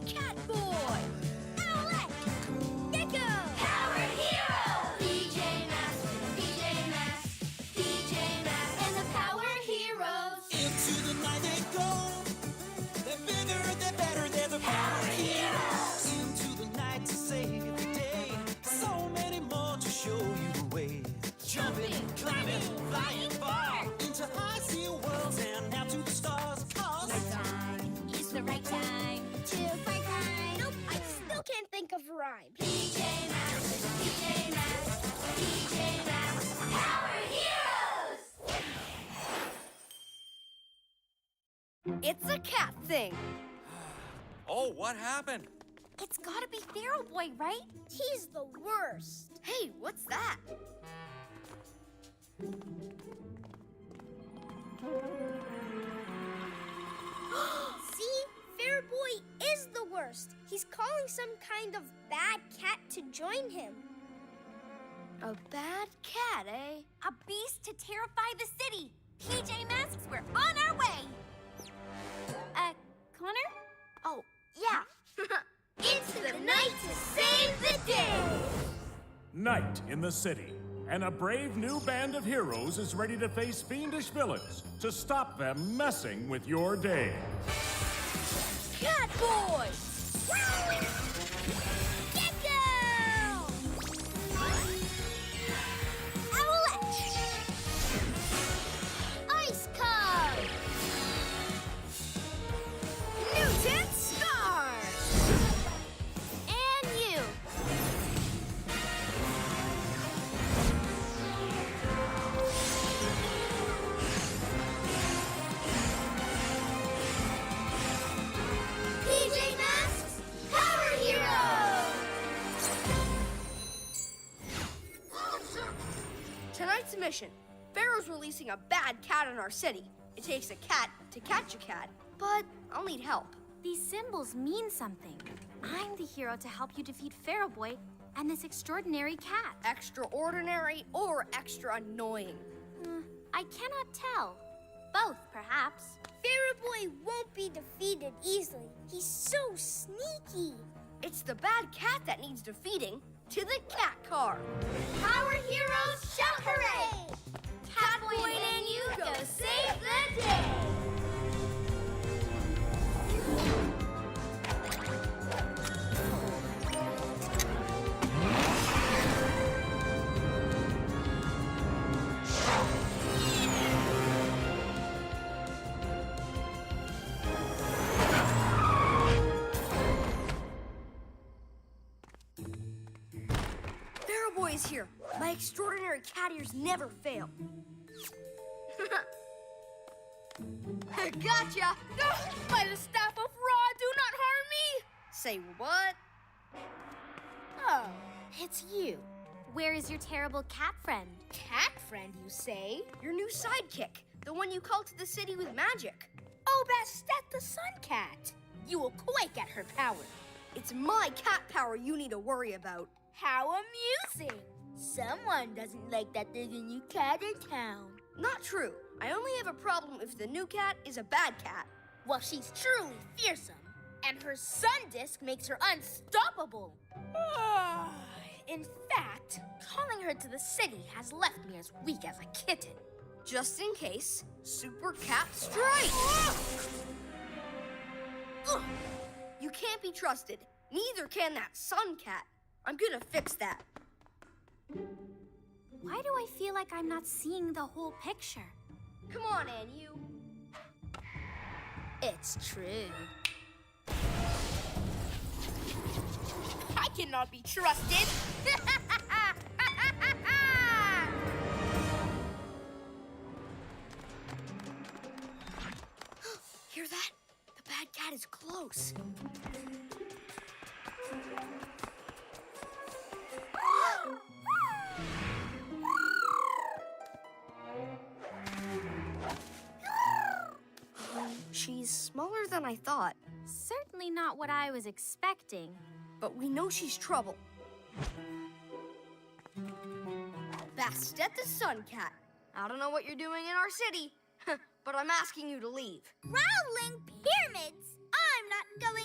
Catboy! Owlette! Gecko! Power Heroes! PJ Masks, PJ Masks, PJ Masks, and the Power Heroes. Into the night they go. They're bigger, they're better, they're the Power Heroes. Into the night to save the day. So many more to show you the way. Jumping, climbing, flying far. Into icy worlds and out to the stars. Cause Nighttime is the right time to fight crime. Nope, I still can't think of a rhyme. PJ Masks, PJ Masks, PJ Masks, Power Heroes! It's a cat thing. Oh, what happened? It's gotta be Feral Boy, right? He's the worst. Hey, what's that? See? Fair Boy is the worst. He's calling some kind of bad cat to join him. A bad cat, eh? A beast to terrify the city. PJ Masks, we're on our way. Connor? Oh, yeah. Into the night to save the day. Night in the city, and a brave new band of heroes is ready to face fiendish villains to stop them messing with your day. Catboy! Gecko! Owlette! Ice Cub! Newton Star! And you! PJ Masks, Power Heroes! Tonight's mission. Pharaoh's releasing a bad cat in our city. It takes a cat to catch a cat, but I'll need help. These symbols mean something. I'm the hero to help you defeat Feral Boy and this extraordinary cat. Extraordinary or extra annoying? I cannot tell. Both, perhaps. Pharaoh Boy won't be defeated easily. He's so sneaky. It's the bad cat that needs defeating. To the cat car. Power Heroes, shout hooray! Catboy and you go save the day! Pharaoh Boy is here. My extraordinary cat ears never fail. Gotcha! By the staff of Ra, do not harm me! Say what? Oh, it's you. Where is your terrible cat friend? Cat friend, you say? Your new sidekick. The one you called to the city with magic. Oh, Bastet the Sun Cat. You will quake at her power. It's my cat power you need to worry about. How amusing! Someone doesn't like that there's a new cat in town. Not true. I only have a problem if the new cat is a bad cat. Well, she's truly fearsome, and her sun disk makes her unstoppable. In fact, calling her to the city has left me as weak as a kitten. Just in case, Super Cat Strike! Ugh. You can't be trusted. Neither can that Sun Cat. I'm gonna fix that. Why do I feel like I'm not seeing the whole picture? Come on, Ann, you. It's true. I cannot be trusted. Hear that? The bad cat is close. She's smaller than I thought, Certainly not what I was expecting. but we know she's trouble. Bastet the Sun Cat. I don't know what you're doing in our city, but I'm asking you to leave. Rowling pyramids! I'm not going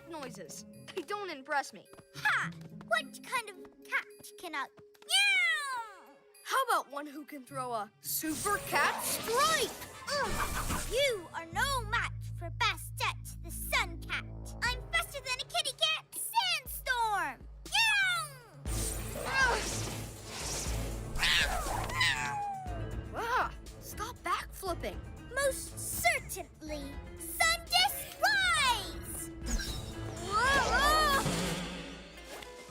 noises. They don't impress me. Ha! What kind of cat cannot? Meow! How about one who can throw a super cat strike? Ugh, you are no match for Bastet, the sun cat. I'm faster than a kitty cat sandstorm. Ah, stop backflipping. Most certainly. Sundisc rise!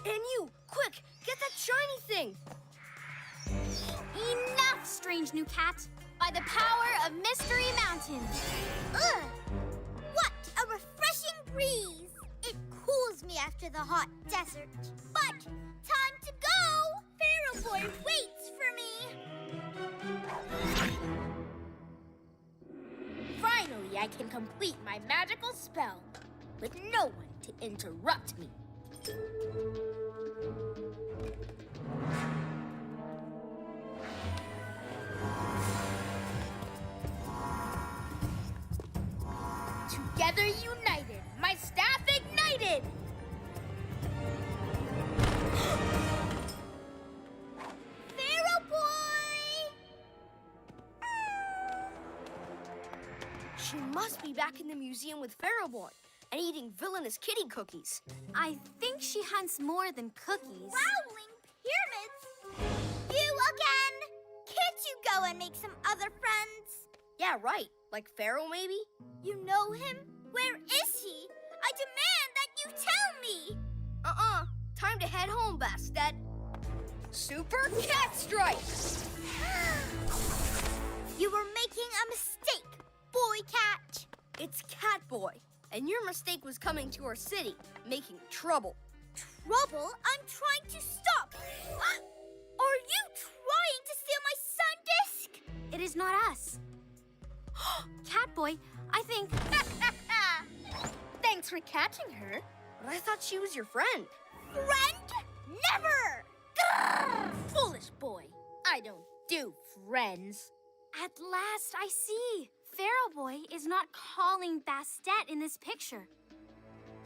And you, quick, get that shiny thing. Enough, strange new cat. By the power of Mystery Mountain. Ugh! What a refreshing breeze! It cools me after the hot desert. But time to go! Pharaoh Boy waits for me. Finally, I can complete my magical spell with no one to interrupt me. Together united, my staff ignited! Pharaoh Boy! She must be back in the museum with Pharaoh Boy and eating villainous kitty cookies. I think she hunts more than cookies. Prowling pyramids! You again! Can't you go and make some other friends? Yeah, right. Like Pharaoh, maybe? You know him? Where is he? I demand that you tell me! Time to head home, Bastet. Super Cat Strike! You were making a mistake, Boy Cat. It's Cat Boy, and your mistake was coming to our city, making trouble. Trouble? I'm trying to stop. Are you trying to steal my sun disk? It is not us. Catboy, I think... Thanks for catching her. But I thought she was your friend. Friend? Never! Grrr! Foolish boy. I don't do friends. At last, I see. Pharaoh Boy is not calling Bastet in this picture.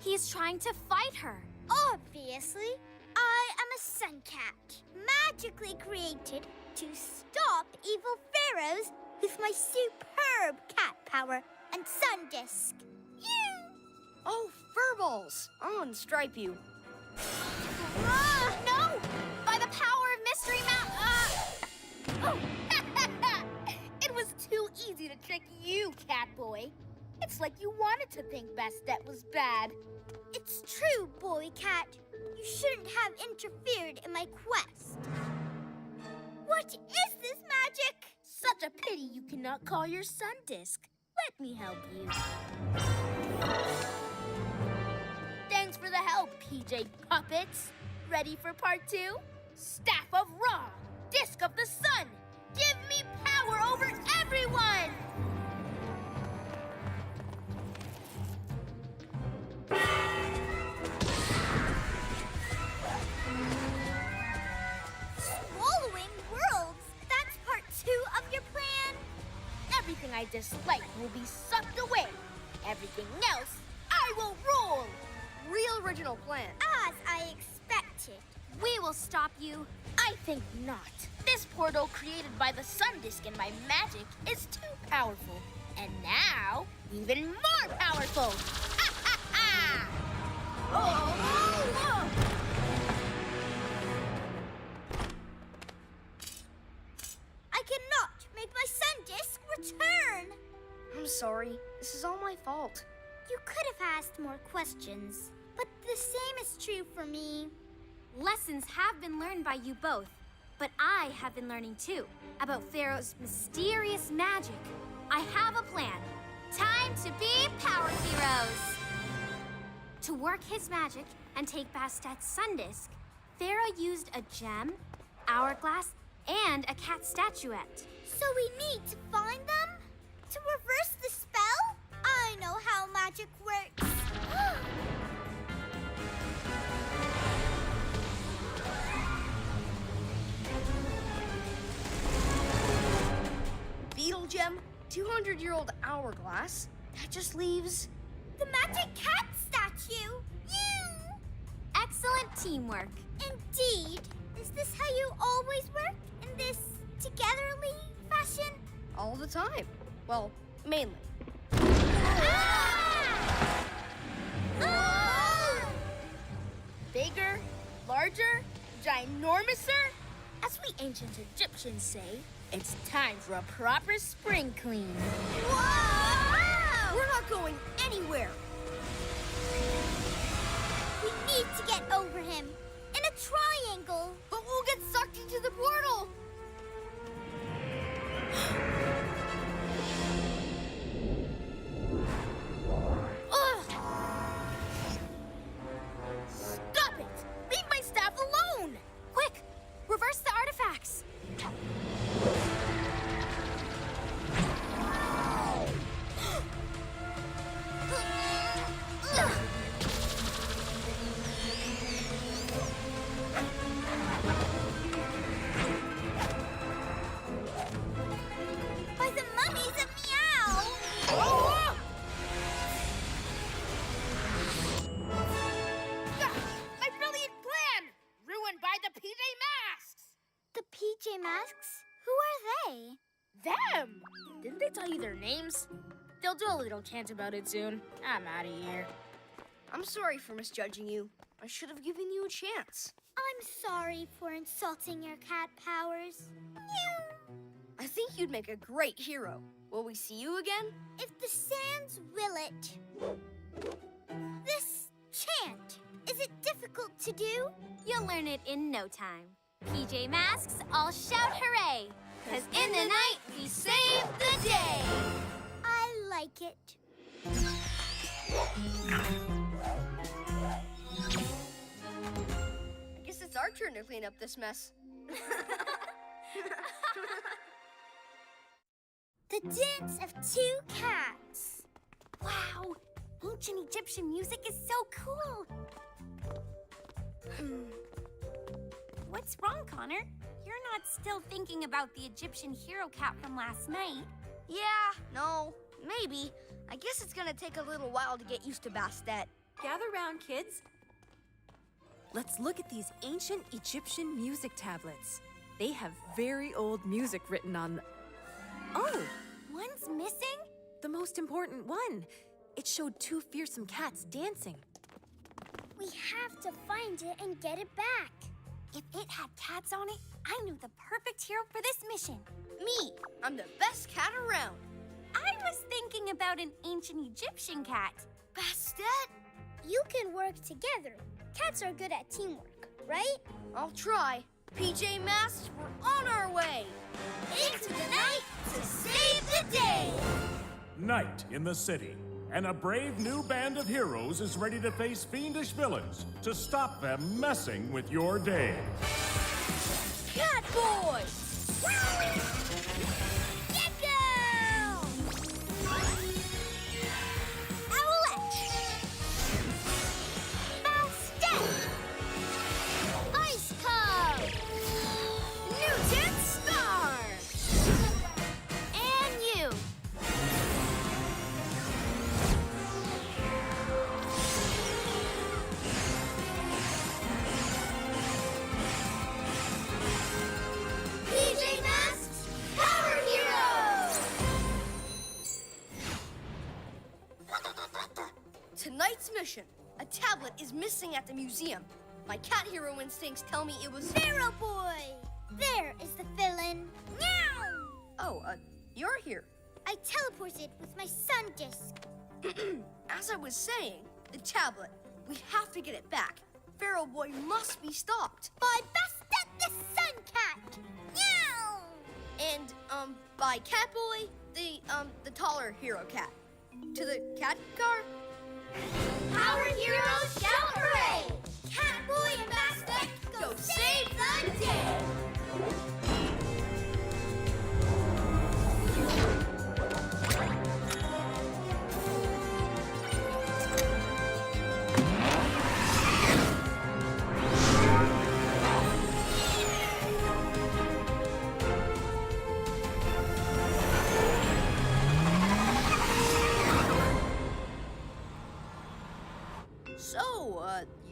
He is trying to fight her. Obviously. I am a sun cat, magically created to stop evil pharaohs with my superb cat power and sun disk. Oh, furballs! I'll unstripe you. No! By the power of Mystery Mountain. It was too easy to trick you, Catboy. It's like you wanted to think Bastet was bad. It's true, Boy Cat. You shouldn't have interfered in my quest. What is this magic? Such a pity you cannot call your sun disk. Let me help you. Thanks for the help, PJ Puppets. Ready for part 2? Staff of Ra, Disc of the Sun. Give me power over everyone! Swallowing worlds? That's part 2 of your plan? Everything I dislike will be sucked away. Everything else, I will rule! Real original plan. As I expected. We will stop you. I think not. This portal created by the sun disk and my magic is too powerful. And now, even more powerful. Ha ha ha! Oh! I cannot make my sun disk return. I'm sorry. This is all my fault. You could have asked more questions, but the same is true for me. Lessons have been learned by you both, but I have been learning too about Pharaoh's mysterious magic. I have a plan. Time to be power heroes. To work his magic and take Bastet's sun disk, Pharaoh used a gem, hourglass, and a cat statuette. So we need to find them? To reverse the spell? I know how magic works. Beetle gem, 200-year-old hourglass. That just leaves... The magic cat statue! you! You! Excellent teamwork. Indeed. Is this how you always work? In this togetherly fashion? All the time. Well, mainly. Bigger, larger, ginormouser? As we ancient Egyptians say, it's time for a proper spring clean. Whoa! We're not going anywhere. We need to get over him. In a triangle. But we'll get sucked into the portal. Ugh! Stop it! Leave my staff alone! Quick, reverse the artifacts. By the mummies of Meow! My brilliant plan! Ruined by the PJ Masks! The PJ Masks? Who are they? Them! Didn't they tell you their names? They'll do a little chant about it soon. I'm out of here. I'm sorry for misjudging you. I should have given you a chance. I'm sorry for insulting your cat powers. I think you'd make a great hero. Will we see you again? If the sands will it. This chant, is it difficult to do? You'll learn it in no time. PJ Masks, all shout hooray! 'Cause in the night, we save the day! I like it. I guess it's our turn to clean up this mess. The dance of two cats. Wow! Ancient Egyptian music is so cool! What's wrong, Connor? You're not still thinking about the Egyptian hero cat from last night. Yeah, no, maybe. I guess it's gonna take a little while to get used to Bastet. Gather round, kids. Let's look at these ancient Egyptian music tablets. They have very old music written on them. Oh, One's missing? the most important one. It showed two fearsome cats dancing. We have to find it and get it back. If it had cats on it, I knew the perfect hero for this mission. Me, I'm the best cat around. I was thinking about an ancient Egyptian cat. Bastet? You can work together. Cats are good at teamwork, right? I'll try. PJ Masks, we're on our way. Into the night to save the day. Night in the city, and a brave new band of heroes is ready to face fiendish villains to stop them messing with your day. Cat Boy! Gecko! Owlette! Bastet! Ice Cub! Newton Star! And you! PJ Masks, Power Heroes! Tonight's mission. A tablet is missing at the museum. My cat hero instincts tell me it was... Pharaoh Boy! There is the villain. Meow! Oh, you're here. I teleported with my sun disk. As I was saying, the tablet. We have to get it back. Pharaoh Boy must be stopped. By Bastet the Sun Cat! Meow! And, by Cat Boy, the taller hero cat. To the cat car? Power Heroes shout hooray! Cat Boy and Bastet go save the day!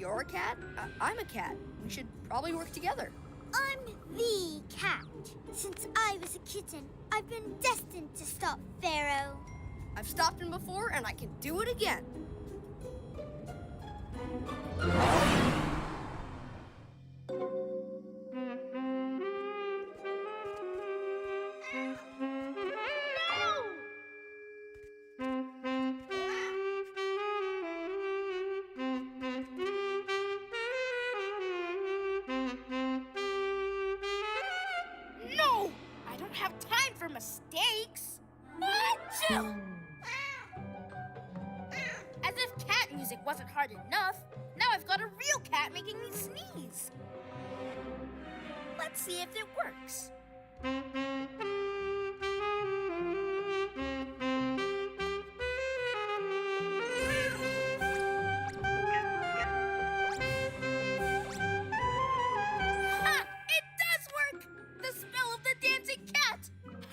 You're a cat, I'm a cat. We should probably work together. I'm the cat. Since I was a kitten, I've been destined to stop Pharaoh. I've stopped him before, and I can do it again. No! I don't have time for mistakes. Achoo! As if cat music wasn't hard enough, now I've got a real cat making me sneeze. Let's see if it works. Ha! It does work! The spell of the dancing cat!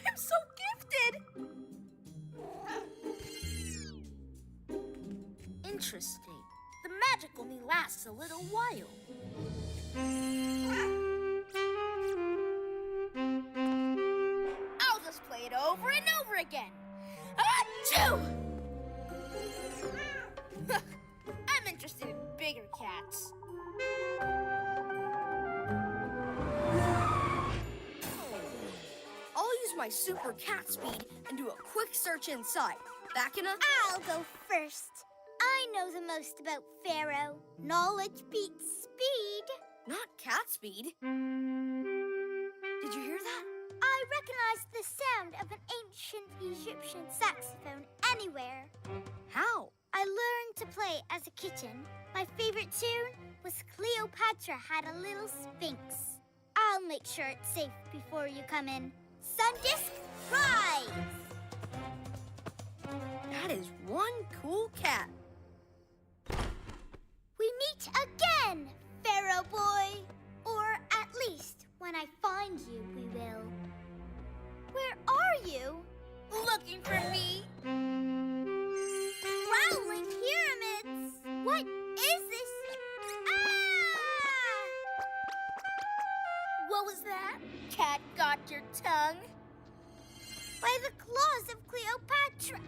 I'm so gifted! Interesting. The magic only lasts a little while. I'll just play it over and over again. Achoo! I'm interested in bigger cats. I'll use my super cat speed and do a quick search inside. Back in a... I'll go first. I know the most about Pharaoh. Knowledge beats speed. Not cat speed. Did you hear that? I recognize the sound of an ancient Egyptian saxophone anywhere. How? I learned to play as a kitten. My favorite tune was Cleopatra Had a Little Sphinx. I'll make sure it's safe before you come in. Sundisk, rise! That is one cool cat. We meet again, Pharaoh boy. Or at least when I find you, we will. Where are you? Looking for me? Prowling pyramids! What is this? Ah! What was that? Cat got your tongue? By the claws of Cleopatra.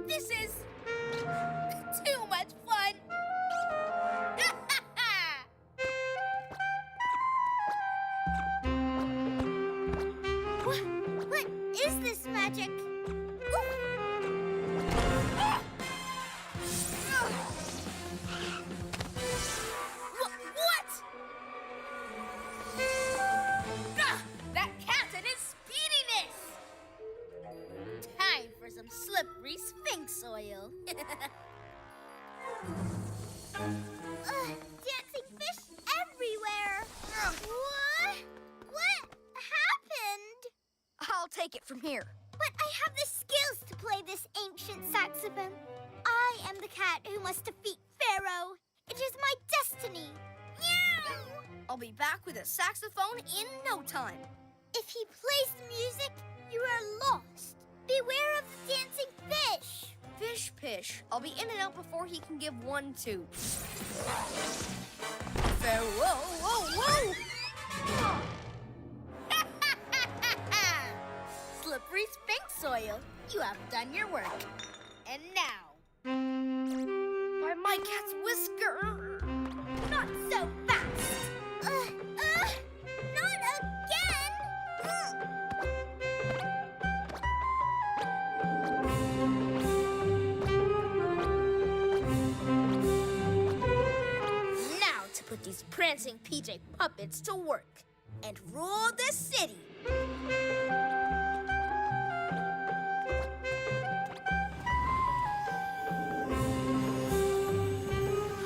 This is too much fun. What is this magic? What? That cat and his speediness! Time for some slippery sphinx oil. Dancing fish everywhere. What happened? I'll take it from here. But I have the skills to play this ancient saxophone. I am the cat who must defeat Pharaoh. It is my destiny. Meow! I'll be back with a saxophone in no time. If he plays the music, you are lost. Beware of the dancing fish. Fish pish. I'll be in and out before he can give one toot. Whoa, whoa, whoa! Slippery sphinx oil. You have done your work. And now, By my cat's whisker. Not so fast. Not again. now to put these prancing PJ puppets to work and rule the city.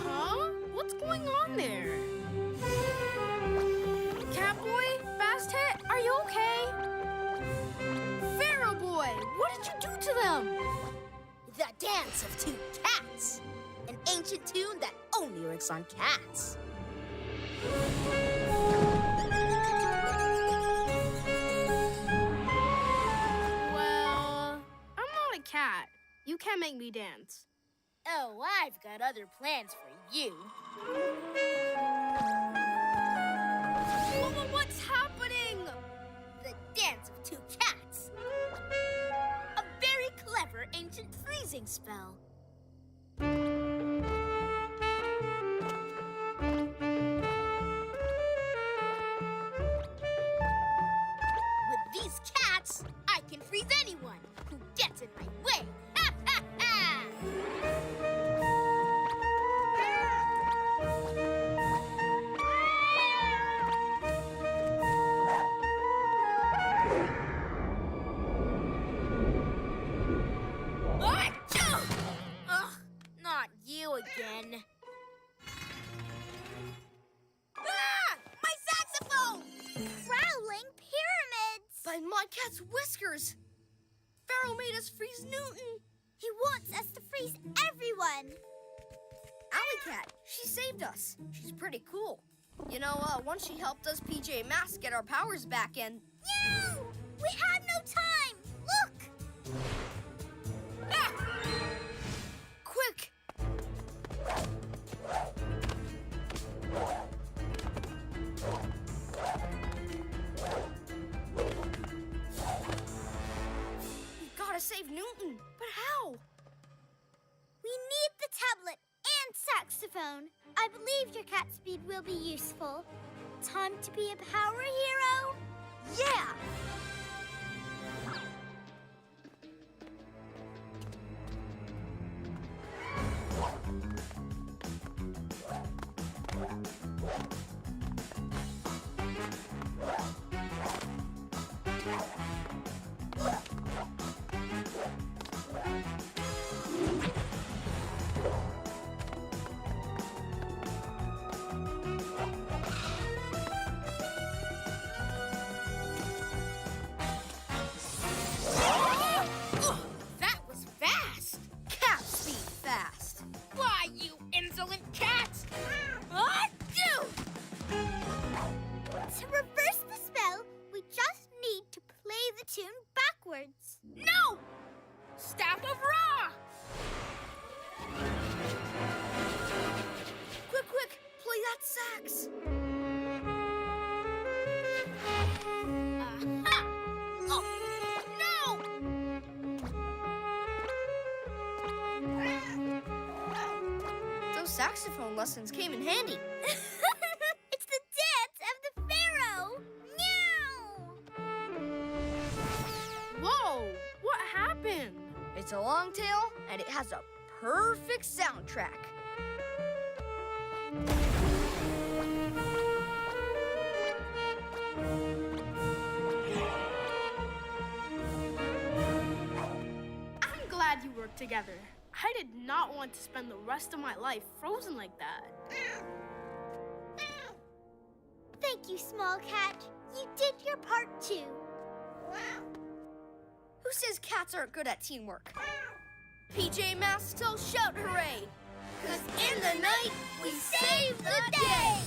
Huh? What's going on there? Catboy? Bastet? Are you okay? Pharaoh boy, what did you do to them? The Dance of Two Cats, an ancient tune that only works on cats. Well, I'm not a cat. can't make me dance. Oh, I've got other plans for you. What's happening? The dance of two cats. A very clever ancient freezing spell. With these cats, I can freeze anyone who gets in my way. Ha ha ha! Achoo! Ugh, not you again. Ah! My saxophone! Prowling pyramids! By my cat's whiskers! Pharaoh made us freeze Newton! He wants us to freeze everyone! Alley Cat, she saved us. She's pretty cool. You know, once she helped us PJ Masks get our powers back and... No! We have no time! Look! Ah! Quick! We've got to save Newton, but how? We need the tablet and saxophone. I believe your cat speed will be useful. Time to be a power hero? Yeah! That was fast! Cat speed fast! Why, you insolent cat! Achoo! To reverse the spell, we just need to play the tune backwards. No! Staff of Ra! Quick, quick! Play that sax! Aha! Oh, no! Those saxophone lessons came in handy. It's the dance of the Pharaoh! Meow! Whoa! What happened? It's a long tail, and it has a perfect soundtrack. I'm glad you worked together. I did not want to spend the rest of my life frozen like that. Thank you, small cat. You did your part too. Who says cats aren't good at teamwork? PJ Masks tell shout hooray! 'Cause in the night, we save the day!